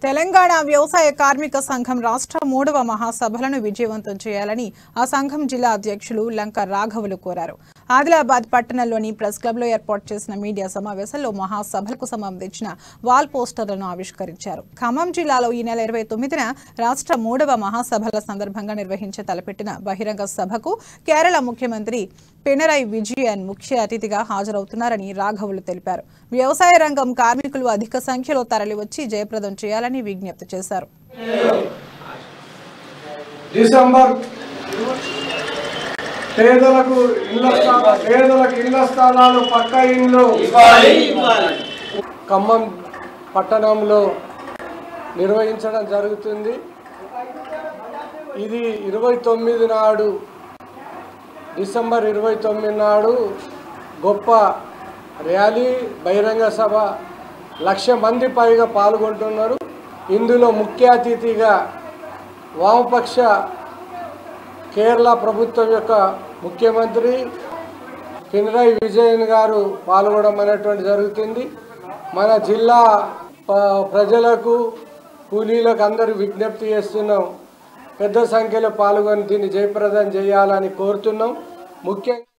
తెలంగాణ వ్యవసాయ కార్మిక సంఘం రాష్ట్ర 3వ మహాసభలను విజయవంతం చేయాలని ఆ సంఘం జిల్లా అధ్యక్షులు లంక రాఘవులు కోరారు. ఆదిలాబాద్ పట్టణంలోని ప్రెస్ క్లబ్లో ఏర్పాటు చేసిన మీడియా సమావేశంలో మహాసభలకు సంబంధించిన వాల్ పోస్టర్లను ఆవిష్కరించారు. ఖమ్మం జిల్లాలో ఈ నెల 29న రాష్ట్ర 3వ మహాసభల సందర్భంగా నిర్వహించే తలపెట్టిన బహిరంగ సభకు కేరళ ముఖ్యమంత్రి పినరయి విజయన్ ముఖ్య అతిథిగా హాజరవుతున్నారని రాఘవులు తెలిపారు. వ్యవసాయ రంగం కార్మికులు అధిక సంఖ్యలో తరలివచ్చి జయప్రదం చేయాలని విజ్ఞప్తి చేశారు. డిసెంబర్ పేదలకు ఇళ్ల స్థలాలు పక్కా ఇండ్లు ఖమ్మం పట్టణంలో నిర్వహించడం జరుగుతుంది. ఇది 29 నాడు డిసెంబర్ 29 నాడు గొప్ప ర్యాలీ బహిరంగ సభ 1,00,000 మంది పైగా పాల్గొంటున్నారు. ఇందులో ముఖ్య అతిథిగా వామపక్ష కేరళ ప్రభుత్వం యొక్క ముఖ్యమంత్రి పినరయి విజయన్ గారు పాల్గొనడం అనేటువంటి జరుగుతుంది. మన జిల్లా ప్రజలకు కూలీలకు అందరూ విజ్ఞప్తి చేస్తున్నాం, పెద్ద సంఖ్యలో పాల్గొని దీన్ని జయప్రదం చేయాలని కోరుతున్నాం. ముఖ్యంగా